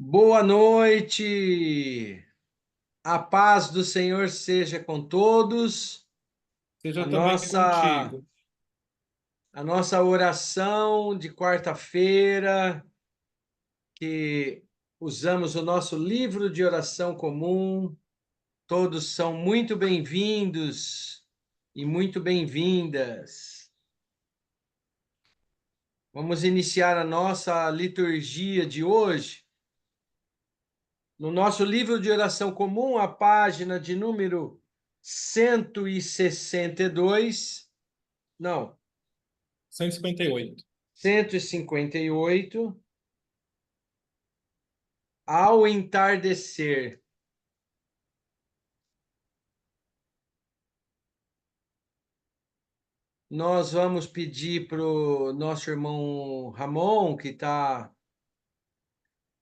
Boa noite, a paz do Senhor seja com todos. A Seja também nossa, contigo. a nossa oração de quarta-feira, que usamos o nosso livro de oração comum. Todos são muito bem-vindos e muito bem-vindas. Vamos iniciar a nossa liturgia de hoje. No nosso livro de oração comum, a página de número 162, não, 158. 158, ao entardecer. Nós vamos pedir para o nosso irmão Ramon, que está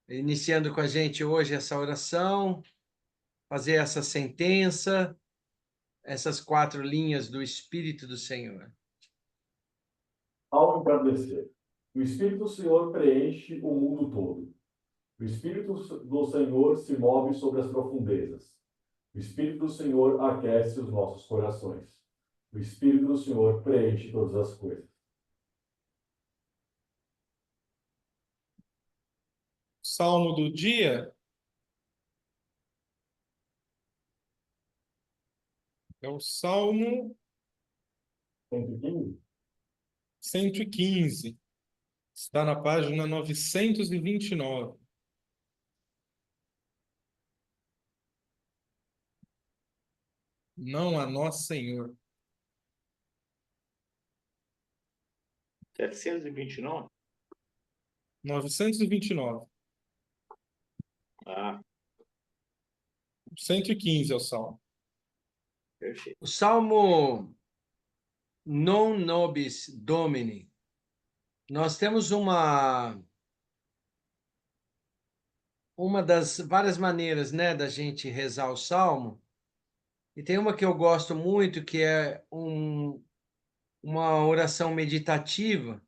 iniciando com a gente hoje essa oração, fazer essa sentença, essas 4 linhas do Espírito do Senhor. Ao entardecer, o Espírito do Senhor preenche o mundo todo. O Espírito do Senhor se move sobre as profundezas. O Espírito do Senhor aquece os nossos corações. O Espírito do Senhor preenche todas as coisas. Salmo do dia é o Salmo 115. 115. Está na página 929. Não a nós, Senhor. 729? 929. Ah, 115 é o Salmo. perfeito. O Salmo Non Nobis Domini. Nós temos uma das várias maneiras, né, da gente rezar o salmo, e tem uma que eu gosto muito, que é uma oração meditativa,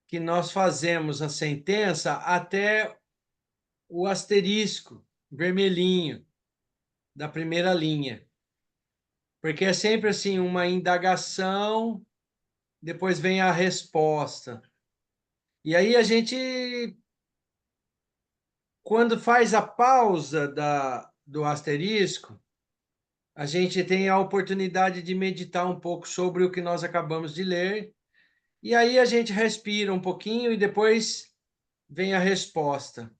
que nós fazemos a sentença até o asterisco vermelhinho da primeira linha, porque é sempre assim uma indagação, depois vem a resposta. E aí a gente, quando faz a pausa do asterisco, a gente tem a oportunidade de meditar um pouco sobre o que nós acabamos de ler, e aí a gente respira um pouquinho e depois vem a resposta.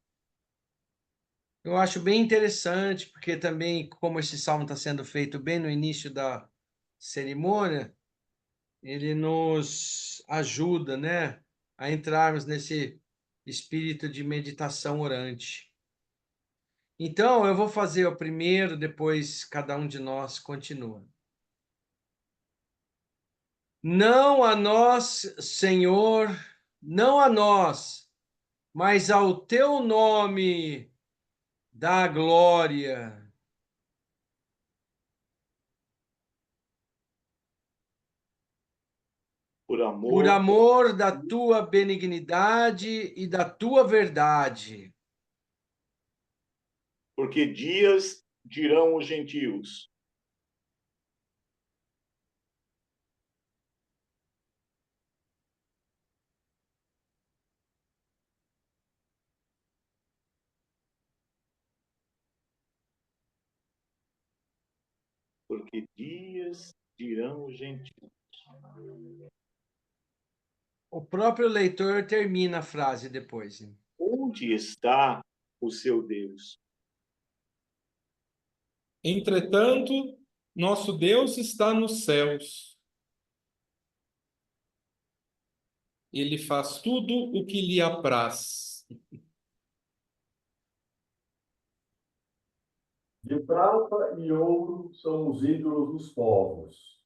Eu acho bem interessante, porque também, como esse salmo está sendo feito bem no início da cerimônia, ele nos ajuda, né, a entrarmos nesse espírito de meditação orante. Então, eu vou fazer o primeiro, depois cada um de nós continua. Não a nós, Senhor, não a nós, mas ao teu nome dá glória. Por amor da tua benignidade e da tua verdade. Porque dias dirão os gentios, porque dias dirão os gentios. O próprio leitor termina a frase depois. Onde está o seu Deus? Entretanto, nosso Deus está nos céus. Ele faz tudo o que lhe apraz. De prata e ouro são os ídolos dos povos,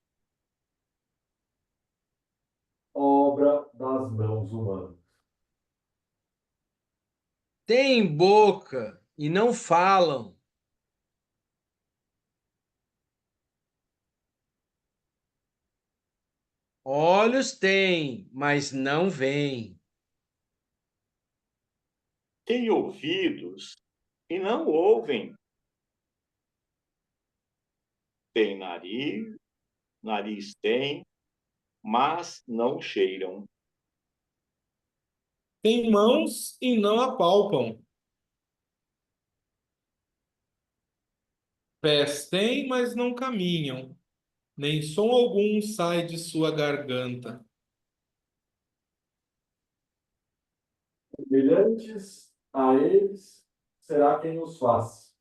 obra das mãos humanas. Têm boca e não falam. Olhos têm, mas não veem. Têm ouvidos e não ouvem. Têm nariz têm, mas não cheiram. Têm mãos e não apalpam. Pés têm, mas não caminham. Nem som algum sai de sua garganta. Semelhantes a eles será quem os faz,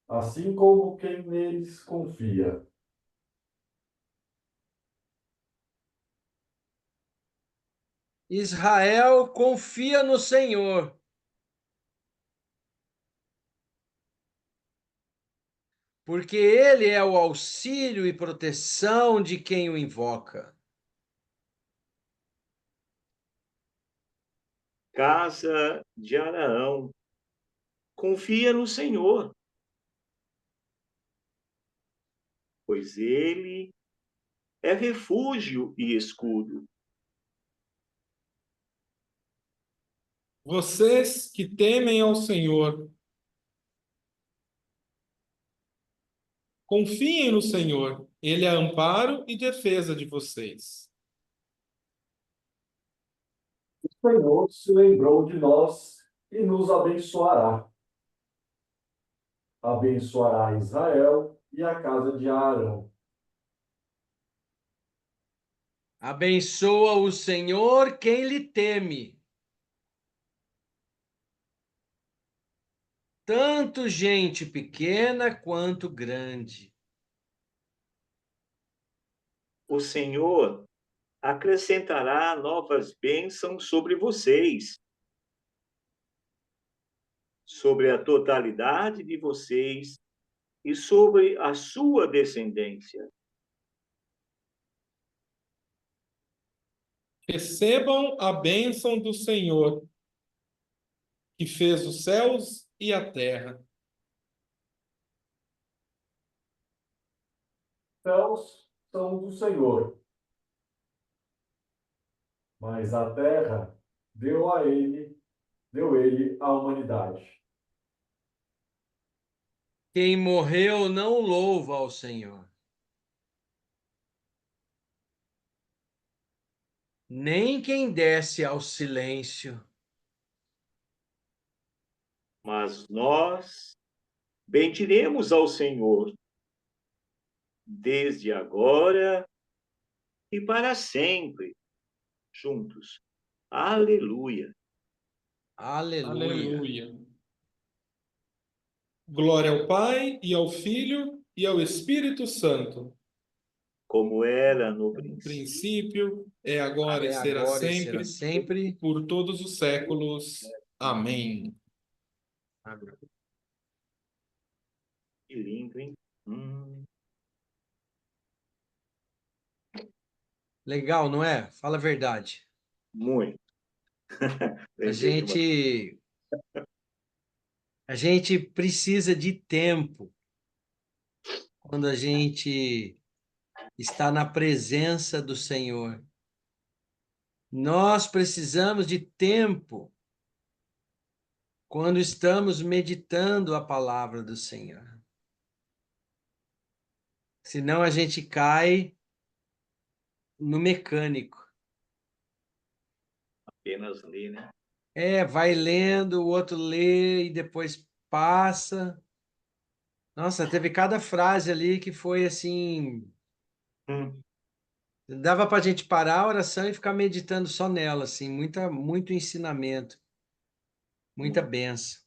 assim como quem neles confia. Israel confia no Senhor, porque Ele é o auxílio e proteção de quem o invoca. Casa de Araão, confia no Senhor, pois ele é refúgio e escudo. Vocês que temem ao Senhor, confiem no Senhor. Ele é amparo e defesa de vocês. O Senhor se lembrou de nós e nos abençoará. Abençoará Israel e a casa de Arão. Abençoa o Senhor quem lhe teme, tanto gente pequena quanto grande. O Senhor acrescentará novas bênçãos sobre vocês, sobre a totalidade de vocês e sobre a sua descendência. Recebam a bênção do Senhor, que fez os céus e a terra. Céus são do Senhor, mas a terra deu ele à humanidade. Quem morreu não louva ao Senhor, nem quem desce ao silêncio. Mas nós bendiremos ao Senhor desde agora e para sempre, juntos. Aleluia. Aleluia. Aleluia. Glória ao Pai, e ao Filho, e ao Espírito Santo. Como era no No princípio, princípio, é agora e É será agora e será sempre, sempre. por todos os séculos. Amém. que lindo, hein? Legal, não é? Fala a verdade. Muito. A Lembrei de uma... gente, a gente precisa de tempo quando a gente está na presença do Senhor. Nós precisamos de tempo quando estamos meditando a palavra do Senhor. Senão a gente cai no mecânico. apenas ler, né? Vai lendo, o outro lê e depois passa. Nossa, teve cada frase ali que foi assim. Hum, Dava para a gente parar a oração e ficar meditando só nela, assim, muito ensinamento, muita bênção.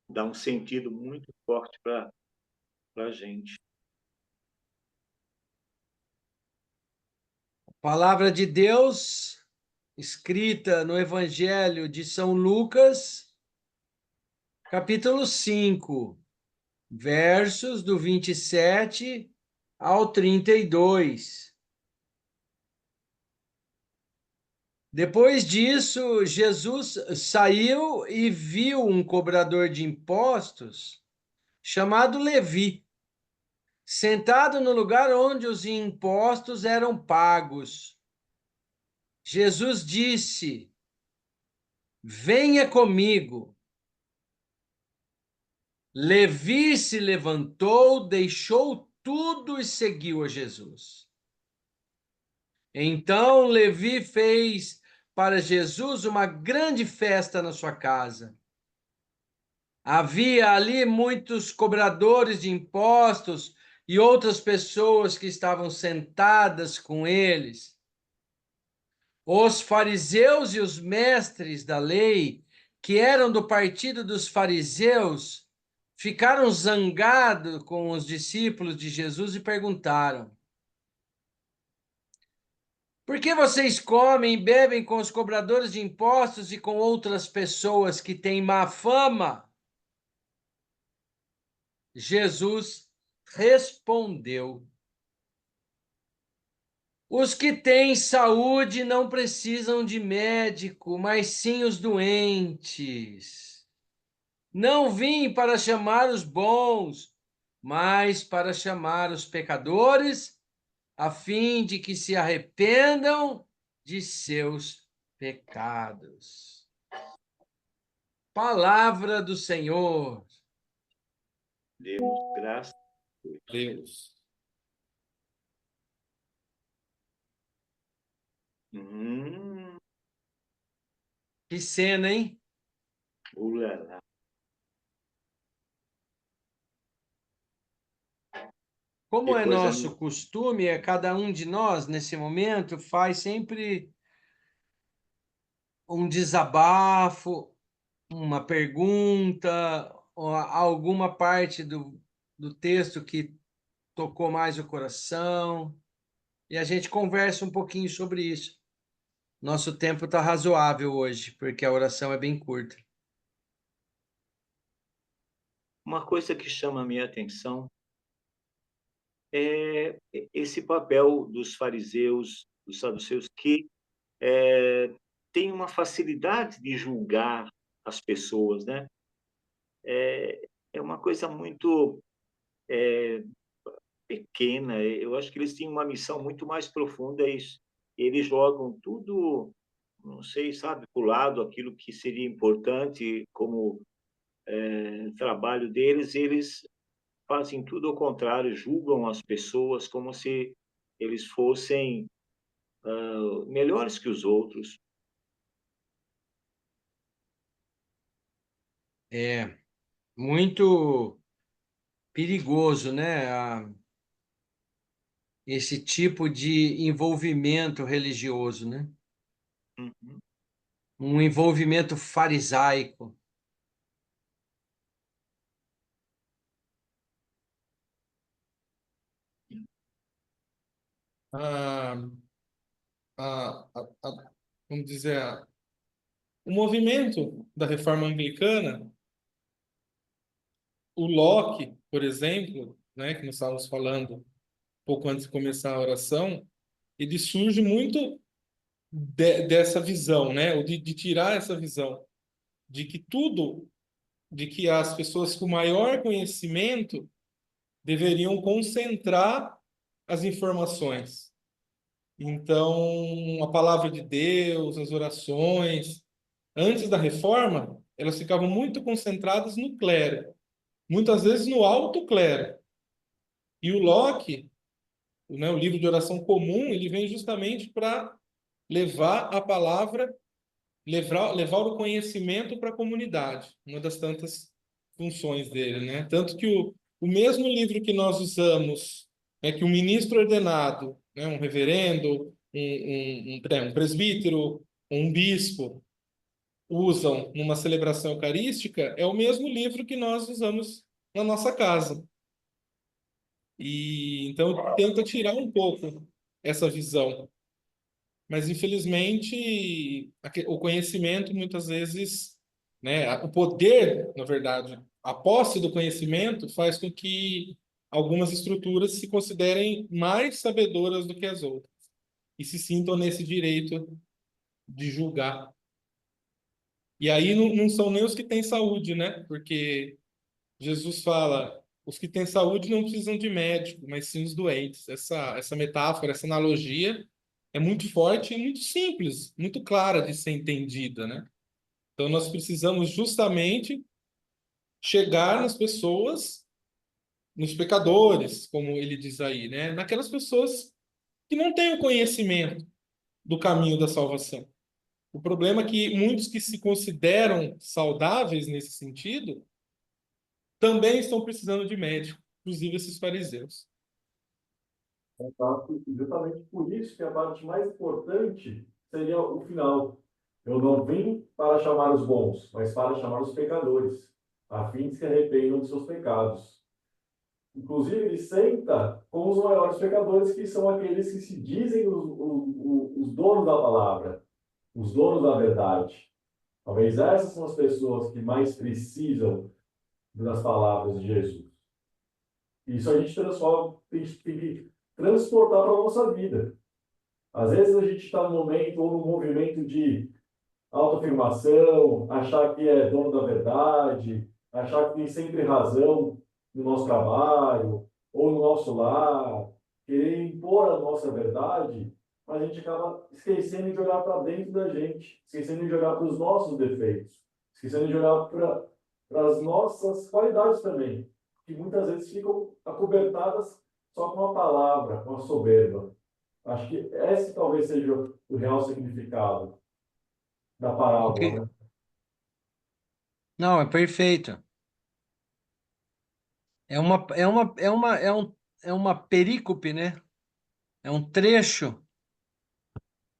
dá um sentido muito forte para a gente. Palavra de Deus, escrita no Evangelho de São Lucas, capítulo 5, versos do 27 ao 32. Depois disso, Jesus saiu e viu um cobrador de impostos chamado Levi, sentado no lugar onde os impostos eram pagos. Jesus disse: venha comigo. Levi se levantou, deixou tudo e seguiu a Jesus. Então Levi fez para Jesus uma grande festa na sua casa. Havia ali muitos cobradores de impostos e outras pessoas que estavam sentadas com eles. Os fariseus e os mestres da lei, que eram do partido dos fariseus, ficaram zangados com os discípulos de Jesus e perguntaram: por que vocês comem e bebem com os cobradores de impostos e com outras pessoas que têm má fama? Jesus respondeu: os que têm saúde não precisam de médico, mas sim os doentes. Não vim para chamar os bons, mas para chamar os pecadores, a fim de que se arrependam de seus pecados. Palavra do Senhor. Demos graças a Deus. Deus. Que cena, hein? Ulala. Como Que é coisa nosso costume, cada um de nós, nesse momento, faz sempre um desabafo, uma pergunta, ou alguma parte do texto que tocou mais o coração, e a gente conversa um pouquinho sobre isso. Nosso tempo está razoável hoje, porque a oração é bem curta. Uma coisa que chama a minha atenção é esse papel dos fariseus, dos saduceus, que têm uma facilidade de julgar as pessoas, né? É uma coisa muito pequena. Eu acho que eles tinham uma missão muito mais profunda. Eles jogam tudo, não sei, sabe, para o lado, aquilo que seria importante como trabalho deles. Eles fazem tudo ao contrário, julgam as pessoas como se eles fossem melhores que os outros. É muito perigoso, né? Esse tipo de envolvimento religioso, né? Uhum. Um envolvimento farisaico. A, vamos dizer, o movimento da reforma anglicana, o Locke, por exemplo, né, que nós estávamos falando pouco antes de começar a oração, ele surge muito dessa visão, né, ou de tirar essa visão de que tudo, de que as pessoas com maior conhecimento deveriam concentrar as informações. Então, a palavra de Deus, as orações, antes da reforma, elas ficavam muito concentradas no clero, muitas vezes no alto clero. E o Locke, né, o livro de oração comum, ele vem justamente para levar a palavra, levar o conhecimento para a comunidade, uma das tantas funções dele, né? Tanto que o mesmo livro que nós usamos, né, que um ministro ordenado, né, um reverendo, um presbítero, um bispo, usam numa celebração eucarística, é o mesmo livro que nós usamos na nossa casa. E então tenta tirar um pouco essa visão. Mas infelizmente o conhecimento muitas vezes, né, o poder, na verdade, a posse do conhecimento faz com que algumas estruturas se considerem mais sabedoras do que as outras e se sintam nesse direito de julgar. E aí não são nem os que têm saúde, né? Porque Jesus fala, os que têm saúde não precisam de médico, mas sim os doentes. Essa metáfora, essa analogia é muito forte e muito simples, muito clara de ser entendida, né? Então, nós precisamos justamente chegar nas pessoas, nos pecadores, como ele diz aí, né? Naquelas pessoas que não têm o conhecimento do caminho da salvação. O problema é que muitos que se consideram saudáveis nesse sentido também estão precisando de médico, inclusive esses fariseus. Exato. Exatamente por isso que a parte mais importante seria o final. Eu não vim para chamar os bons, mas para chamar os pecadores, a fim de que se arrependam de seus pecados. Inclusive, ele senta com os maiores pecadores, que são aqueles que se dizem os donos da palavra, os donos da verdade. Talvez essas são as pessoas que mais precisam das palavras de Jesus. Isso a gente transforma, tem que transportar para a nossa vida. Às vezes a gente está no momento ou no movimento de autoafirmação, achar que é dono da verdade, achar que tem sempre razão no nosso trabalho ou no nosso lar, querer impor a nossa verdade, mas a gente acaba esquecendo de olhar para dentro da gente, esquecendo de olhar para os nossos defeitos, esquecendo de olhar para as nossas qualidades também, que muitas vezes ficam acobertadas só com a palavra, com a soberba. Acho que esse talvez seja o real significado da parábola, né? Não, é perfeito. É uma perícope, né? É um trecho,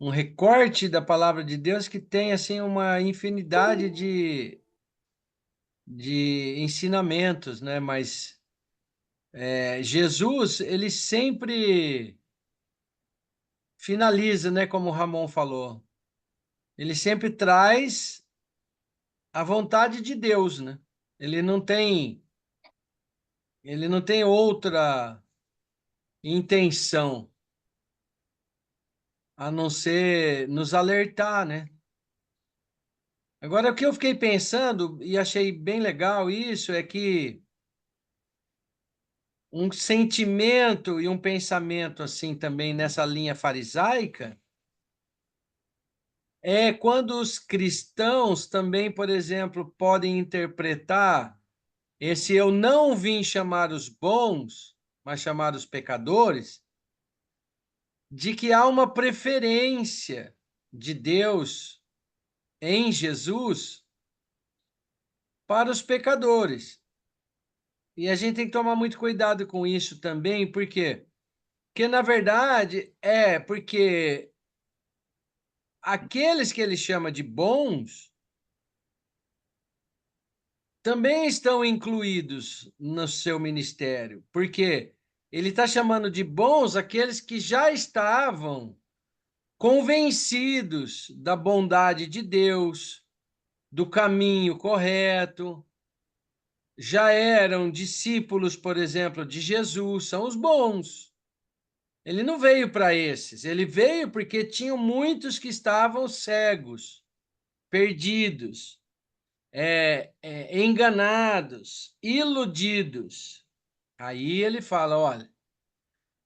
um recorte da palavra de Deus que tem assim uma infinidade de ensinamentos, né? Mas Jesus, ele sempre finaliza, né? Como o Ramon falou, ele sempre traz a vontade de Deus, né? Ele não tem, ele não tem outra intenção a não ser nos alertar, né? Agora, o que eu fiquei pensando e achei bem legal isso é que um sentimento e um pensamento assim também nessa linha farisaica é quando os cristãos também, por exemplo, podem interpretar esse eu não vim chamar os bons, mas chamar os pecadores, de que há uma preferência de Deus em Jesus para os pecadores. E a gente tem que tomar muito cuidado com isso também, por quê? Porque, na verdade, porque aqueles que ele chama de bons também estão incluídos no seu ministério, porque ele está chamando de bons aqueles que já estavam convencidos da bondade de Deus, do caminho correto, já eram discípulos, por exemplo, de Jesus, são os bons. Ele não veio para esses, ele veio porque tinham muitos que estavam cegos, perdidos, enganados, iludidos. Aí ele fala: olha,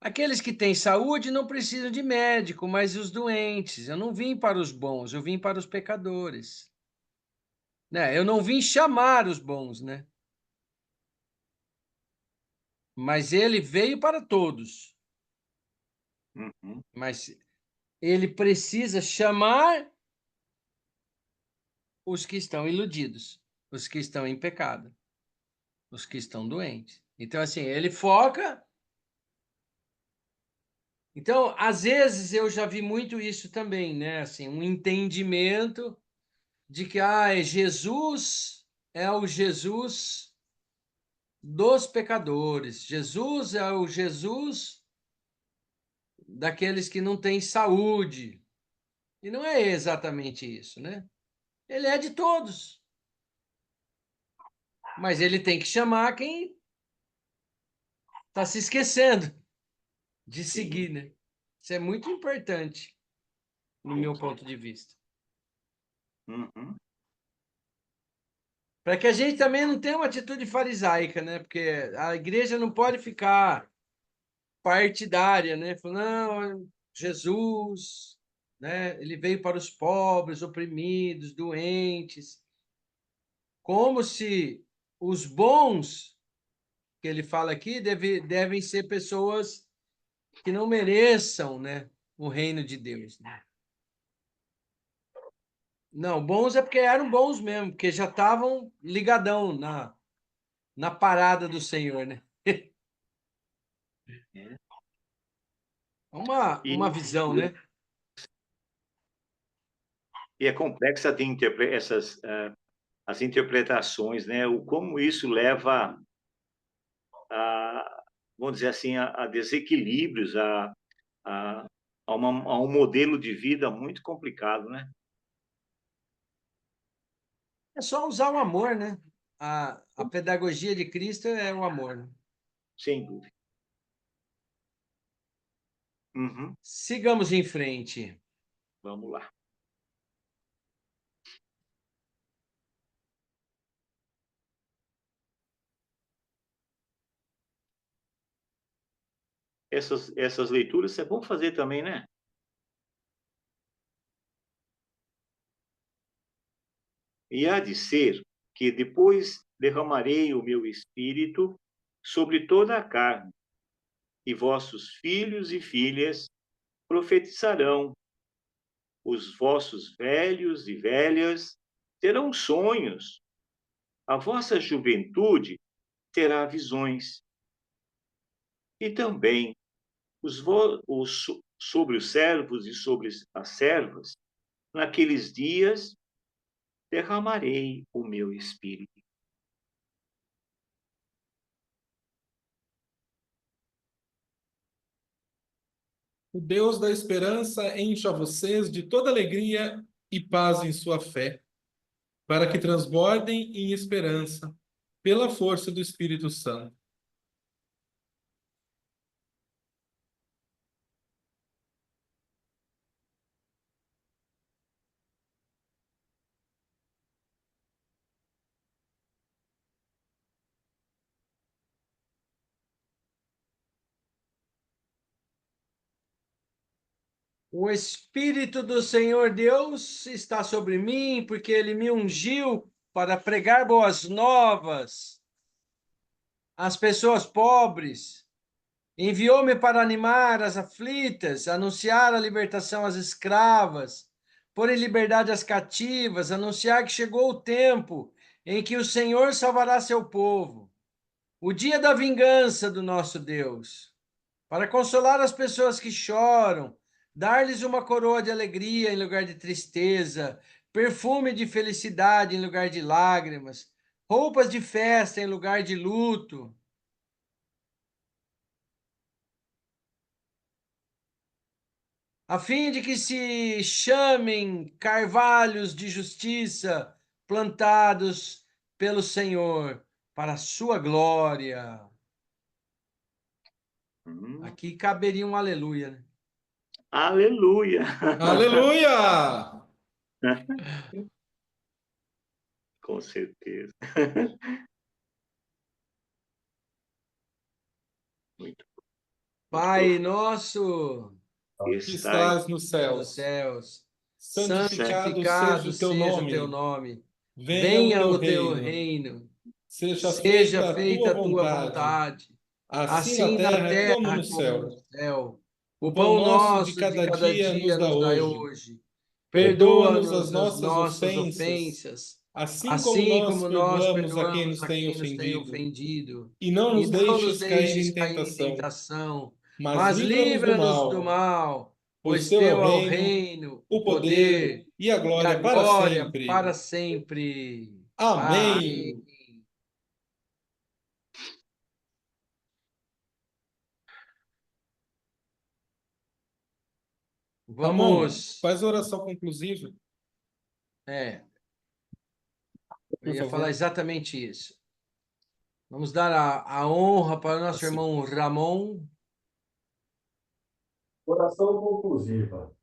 aqueles que têm saúde não precisam de médico, mas os doentes. Eu não vim para os bons, eu vim para os pecadores. Né? Eu não vim chamar os bons, né? Mas ele veio para todos. Uhum. Mas ele precisa chamar os que estão iludidos, os que estão em pecado, os que estão doentes. Então, assim, ele foca. Então, às vezes eu já vi muito isso também, né? Assim, um entendimento de que Jesus é o Jesus dos pecadores. Jesus é o Jesus daqueles que não têm saúde. E não é exatamente isso, né? Ele é de todos. Mas ele tem que chamar quem está se esquecendo de seguir, né? Isso é muito importante, no meu ponto de vista. Uhum. Para que a gente também não tenha uma atitude farisaica, né? Porque a igreja não pode ficar partidária, né? Falando, não, Jesus né? Ele veio para os pobres, oprimidos, doentes, como se os bons, que ele fala aqui, devem ser pessoas que não mereçam, né, o reino de Deus, né? Não, bons é porque eram bons mesmo, porque já estavam ligadão na parada do Senhor, né? É. Uma E, visão, né? e é complexa de as interpretações, né? O como isso leva a, vamos dizer assim, a desequilíbrios, a, a um modelo de vida muito complicado, né? É só usar o amor, né? A pedagogia de Cristo é o amor, né? Sem dúvida. Uhum. Sigamos em frente. Vamos lá. Essas leituras é bom fazer também, né? E há de ser que depois derramarei o meu espírito sobre toda a carne, e vossos filhos e filhas profetizarão, os vossos velhos e velhas terão sonhos, a vossa juventude terá visões, e também sobre os servos e sobre as servas, naqueles dias derramarei o meu espírito. O Deus da esperança encha vocês de toda alegria e paz em sua fé, para que transbordem em esperança, pela força do Espírito Santo. O Espírito do Senhor Deus está sobre mim, porque ele me ungiu para pregar boas novas às pessoas pobres. Enviou-me para animar as aflitas, anunciar a libertação às escravas, pôr em liberdade as cativas, anunciar que chegou o tempo em que o Senhor salvará seu povo, o dia da vingança do nosso Deus, para consolar as pessoas que choram, dar-lhes uma coroa de alegria em lugar de tristeza, perfume de felicidade em lugar de lágrimas, roupas de festa em lugar de luto, a fim de que se chamem carvalhos de justiça plantados pelo Senhor para a sua glória. Aqui caberia um aleluia, né? Aleluia! Aleluia! Com certeza. Muito, muito Pai profundo. nosso Que Está estás nos nos céus, céus, santificado seja santificado o teu seja o teu nome, nome. venha o Venha teu o teu reino, reino. seja Seja feita a tua feita a tua vontade, vontade, assim na assim na terra como no terra como no céu. céu. O O pão pão nosso de nosso de cada cada dia nos dia dá nos dai hoje. hoje. Perdoa-nos as Perdoa-nos as nossas nossas ofensas, ofensas, assim como assim nós como nós perdoamos a quem perdoamos nos a tem quem nos tem ofendido. ofendido. E não E nos não nos deixes cair deixes em cair em tentação, tentação, mas mas livra-nos do livra-nos do mal, mal, pois pois teu é o teu é o reino, reino, o o poder poder e a e a glória para glória sempre. para sempre. Amém. Amém. Ramon, Vamos. faz a oração conclusiva, É, eu por ia falar favor. exatamente isso. Vamos dar a honra para o nosso Assim. irmão Ramon. Oração conclusiva.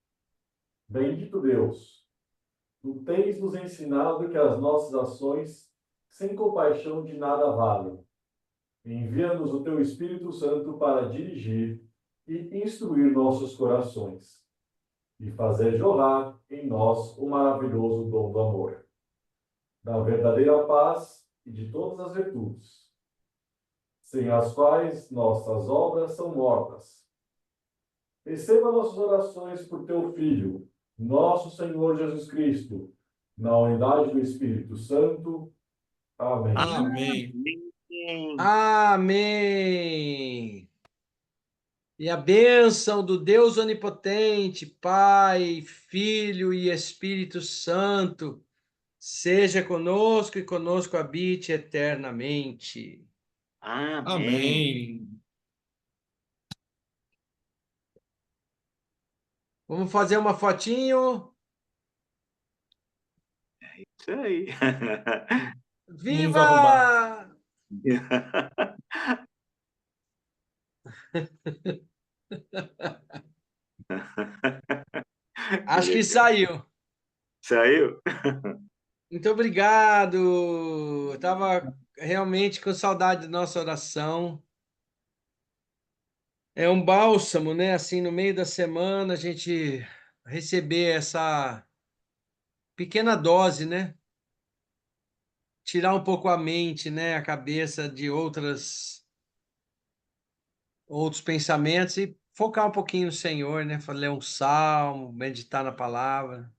Bendito Deus, tu tens nos ensinado que as nossas ações sem compaixão de nada valem. Envia-nos o teu Espírito Santo para dirigir e instruir nossos corações. e fazer jorrar em nós o maravilhoso dom do amor, da verdadeira paz e de todas as virtudes, sem as quais nossas obras são mortas. Receba nossas orações por teu Filho, nosso Senhor Jesus Cristo, na unidade do Espírito Santo. Amém. Amém. Amém. E a bênção do Deus Onipotente, Pai, Filho e Espírito Santo, seja conosco e conosco habite eternamente. Amém. Amém. Vamos fazer uma fotinho. Isso aí. Vamos arrumar. Viva! Acho que saiu. Saiu? Muito obrigado. Eu estava realmente com saudade da nossa oração. É um bálsamo, né? Assim, no meio da semana, a gente receber essa pequena dose, né? Tirar um pouco a mente, né? A cabeça de outros pensamentos e focar um pouquinho no Senhor, né? Ler um salmo, meditar na palavra.